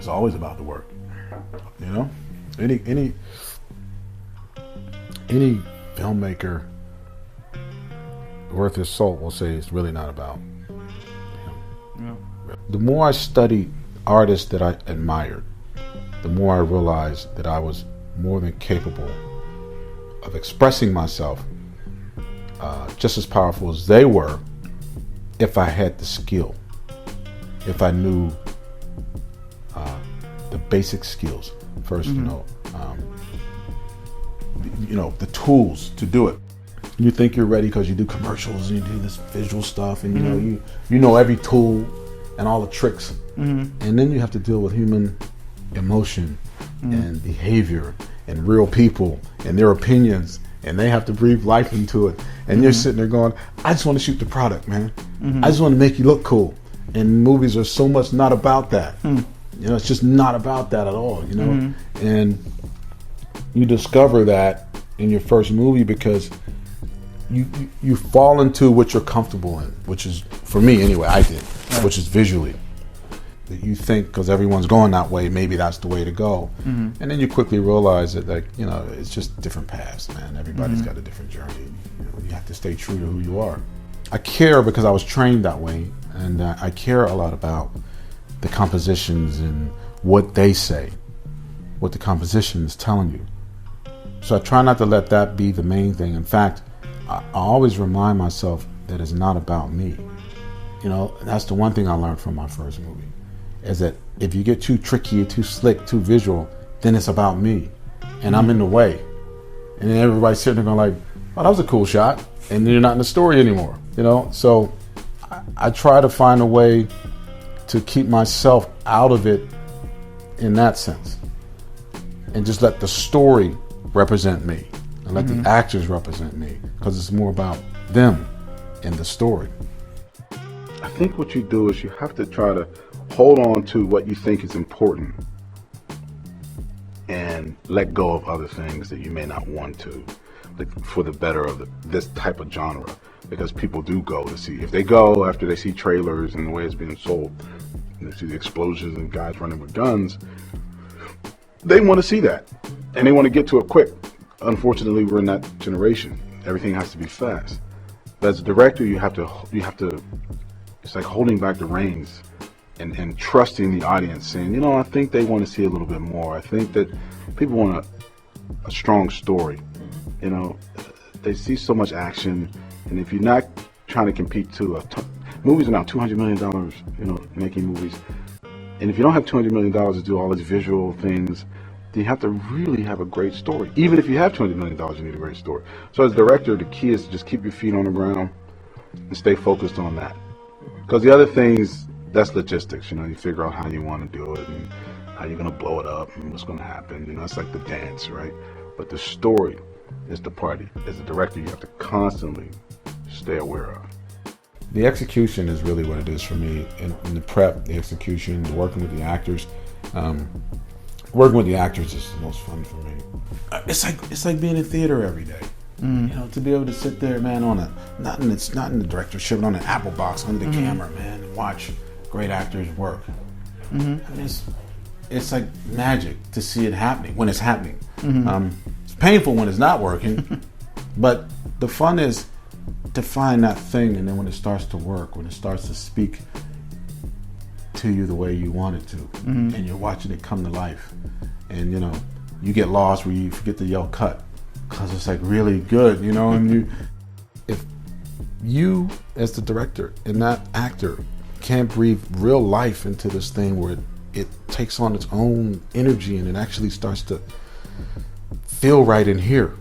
It's always about the work. You know, any filmmaker worth his salt will say it's really not about him. Yeah. The more I studied artists that I admired, the more I realized that I was more than capable of expressing myself just as powerful as they were if I had the skill, if I knew the basic skills first, the tools to do it. You think you're ready because you do commercials and you do this visual stuff and you know every tool and all the tricks, and then you have to deal with human emotion and behavior and real people and their opinions, and they have to breathe life into it, and you're sitting there going, I just want to shoot the product, man. I just want to make you look cool. And movies are so much not about that. It's just not about that at all, and you discover that in your first movie because you fall into what you're comfortable in, which is, for me anyway, I did, which is visually. You think because everyone's going that way, maybe that's the way to go. And then you quickly realize that, it's just different paths, man. Everybody's got a different journey. You have to stay true to who you are. I care because I was trained that way, and I care a lot about the compositions and what they say, what the composition is telling you. So I try not to let that be the main thing. In fact, I always remind myself that it's not about me. That's the one thing I learned from my first movie, is that if you get too tricky, too slick, too visual, then it's about me, and I'm in the way. And then everybody's sitting there going like, oh, that was a cool shot, and then you're not in the story anymore, So I try to find a way to keep myself out of it in that sense, and just let the story represent me, and let the actors represent me, because it's more about them and the story. I think what you do is you have to try to hold on to what you think is important and let go of other things that you may not want to, for the better of this type of genre. Because people do go to see, if they go after they see trailers and the way it's being sold, and they see the explosions and guys running with guns, they want to see that, and they want to get to it quick. Unfortunately, we're in that generation. Everything has to be fast. But as a director, you have to. It's like holding back the reins and trusting the audience, saying, I think they want to see a little bit more. I think that people want a strong story. They see so much action, and if you're not trying to compete movies are now $200 million, making movies. And if you don't have $200 million to do all these visual things, then you have to really have a great story. Even if you have $200 million, you need a great story. So as a director, the key is to just keep your feet on the ground and stay focused on that. Because the other things, that's logistics. You figure out how you want to do it and how you're going to blow it up and what's going to happen. It's like the dance, right? But the story is the party. As a director, you have to constantly stay aware of. The execution is really what it is for me. In the prep, the execution, working with the actors. Working with the actors is the most fun for me. It's like being in theater every day. To be able to sit there, man, not in the directorship, but on an Apple box under the camera, man, and watch great actors work. I mean, it's like magic to see it happening when it's happening. It's painful when it's not working, but the fun is to find that thing, and then when it starts to work, when it starts to speak to you the way you want it to, and you're watching it come to life, and you get lost where you forget to yell cut because it's like really good, and if you as the director and that actor can't breathe real life into this thing where it takes on its own energy and it actually starts to feel right in here,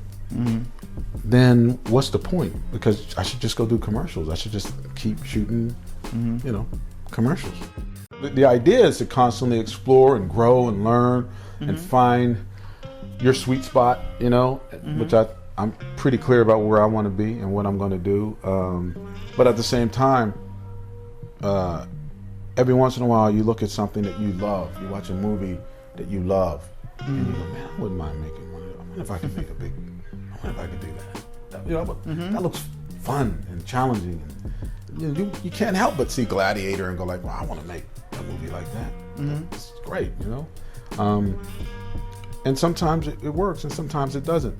then what's the point? Because I should just go do commercials. I should just keep shooting, commercials. The idea is to constantly explore and grow and learn and find your sweet spot, which I'm pretty clear about where I want to be and what I'm going to do. But at the same time, every once in a while you look at something that you love. You watch a movie that you love, and you go, man, I wouldn't mind making money. I wonder if I could make I wonder if I could do that. That looks fun and challenging. And you can't help but see Gladiator and go like, well, I want to make a movie like that. It's great, you know. And sometimes it works, and sometimes it doesn't.